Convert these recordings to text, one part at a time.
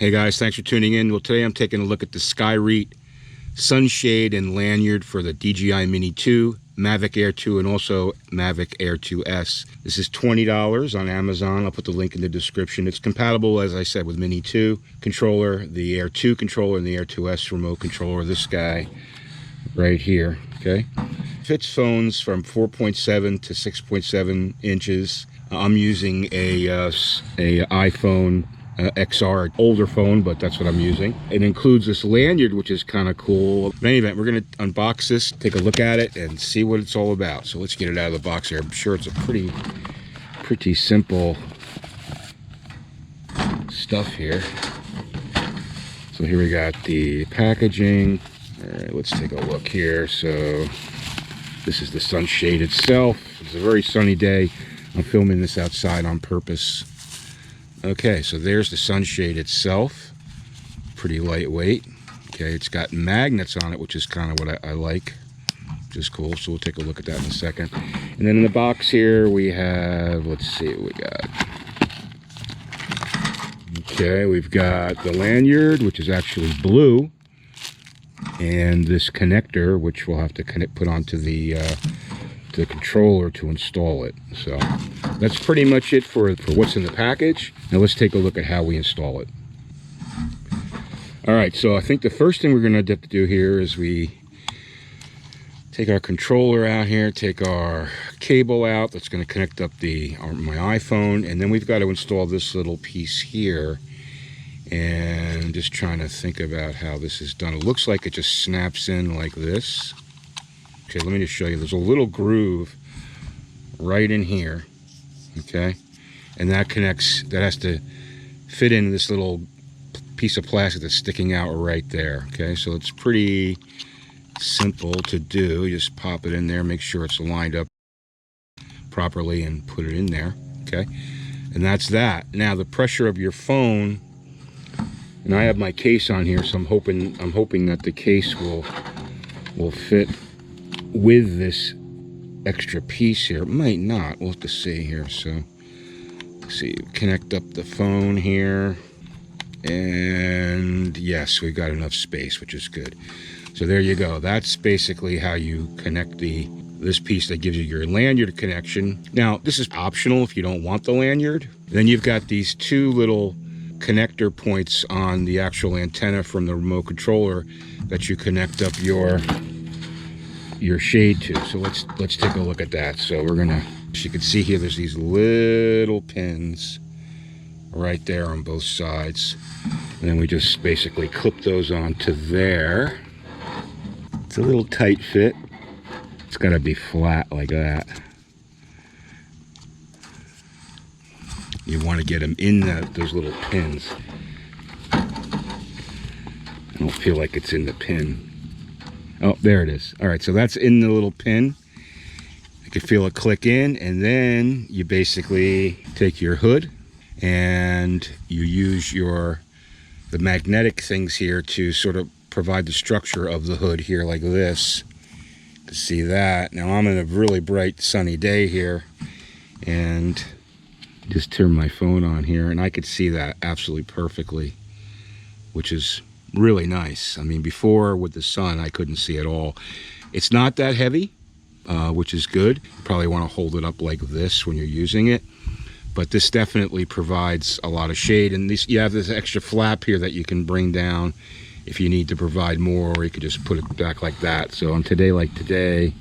Hey guys, thanks for tuning in. Well, today I'm taking a look at the SkyReat Sunshade and Lanyard for the DJI Mini 2, Mavic Air 2, and also Mavic Air 2S. This is $20 on Amazon. I'll put the link in the description. It's compatible, as I said, with Mini 2 controller, the Air 2 controller, and the Air 2S remote controller. This guy right here, okay? Fits phones from 4.7 to 6.7 inches. I'm using a iPhone XR, older phone, but that's what I'm using. It includes this lanyard, which is kind of cool. In any event, we're going to unbox this, take a look at it, and see what it's all about. So let's get it out of the box here. I'm sure it's a pretty simple stuff here. So here we got the packaging. All right, let's take a look here. So this is the sunshade itself. It's a very sunny day. I'm filming this outside on purpose. Okay, so there's the sunshade itself. Pretty lightweight. Okay, it's got magnets on it, which is kind of what I like, which is cool. So we'll take a look at that in a second. And then in the box here we have, let's see what we got. Okay, we've got the lanyard, which is actually blue, and this connector, which we'll have to put onto the controller to install it. So that's pretty much it for what's in the package. Now let's take a look at how we install it. All right, so I think the first thing we're going to have to do here is we take our controller out here, take our cable out that's going to connect up my iPhone, and then we've got to install this little piece here. And just trying to think about how this is done. It looks like it just snaps in like this. Okay, let me just show you. There's a little groove right in here, okay? And that connects, that has to fit in this little piece of plastic that's sticking out right there, okay? So it's pretty simple to do. You just pop it in there, make sure it's lined up properly, and put it in there, okay? And that's that. Now the pressure of your phone, and I have my case on here, so I'm hoping that the case will fit with this extra piece here. It might not. We'll have to see here. So let's see, connect up the phone here, and yes, we've got enough space, which is good. So there you go. That's basically how you connect this piece that gives you your lanyard connection. Now this is optional if you don't want the lanyard. Then you've got these two little connector points on the actual antenna from the remote controller that you connect up your shade to. So let's take a look at that. So we're gonna, as you can see here, there's these little pins right there on both sides, and then we just basically clip those onto there. It's a little tight fit. It's got to be flat like that. You want to get them in those little pins. I don't feel like it's in the pin. Oh, there it is. All right, so that's in the little pin. You can feel it click in, and then you basically take your hood and you use the magnetic things here to sort of provide the structure of the hood here like this. You can see that. Now I'm in a really bright sunny day here, and just turn my phone on here, and I could see that absolutely perfectly, which is really nice. I mean, before with the sun, I couldn't see at all. It's not that heavy, which is good. You probably want to hold it up like this when you're using it, but this definitely provides a lot of shade. And you have this extra flap here that you can bring down if you need to provide more, or you could just put it back like that. So on today like today,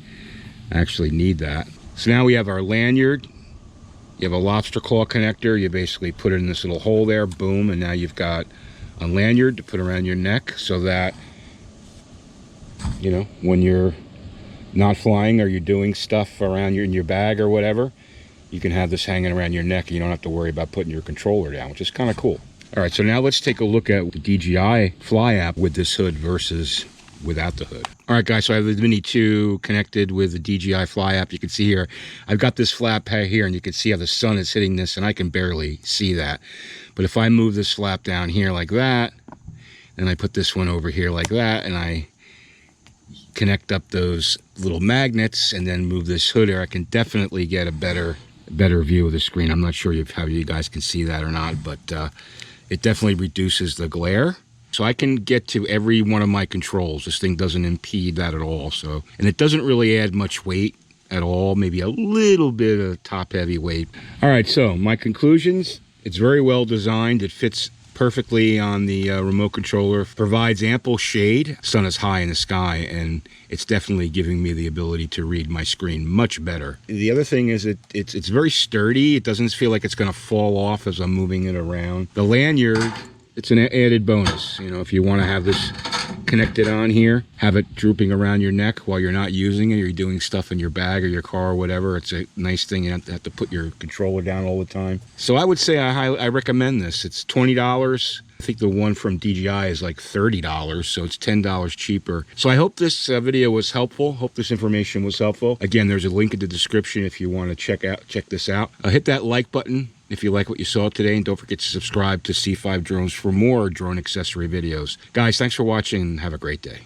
I actually need that. So now we have our lanyard. You have a lobster claw connector. You basically put it in this little hole there, boom, and now you've got a lanyard to put around your neck, so that, you know, when you're not flying or you're doing stuff around in your bag or whatever, you can have this hanging around your neck and you don't have to worry about putting your controller down, which is kind of cool. All right, so now let's take a look at the DJI Fly app with this hood versus without the hood. All right, guys, so I have the Mini 2 connected with the DJI Fly app. You can see here, I've got this flap here, and you can see how the sun is hitting this, and I can barely see that. But if I move this flap down here like that, and I put this one over here like that, and I connect up those little magnets and then move this hood here, I can definitely get a better view of the screen. I'm not sure how you guys can see that or not, but It definitely reduces the glare. So I can get to every one of my controls. This thing doesn't impede that at all. So, and it doesn't really add much weight at all, maybe a little bit of top heavy weight. All right, so my conclusions, it's very well designed. It fits perfectly on the remote controller, provides ample shade. Sun is high in the sky, and it's definitely giving me the ability to read my screen much better. The other thing is it's very sturdy. It doesn't feel like it's gonna fall off as I'm moving it around. The lanyard, it's an added bonus. You know, if you wanna have this connected on here, have it drooping around your neck while you're not using it, or you're doing stuff in your bag or your car or whatever, it's a nice thing. You don't have to put your controller down all the time. So I would say I recommend this. It's $20. I think the one from DJI is like $30, so it's $10 cheaper. So I hope this video was helpful. Hope this information was helpful. Again, there's a link in the description if you want to check this out. Hit that like button if you like what you saw today, and don't forget to subscribe to C5 Drones for more drone accessory videos. Guys, thanks for watching and have a great day.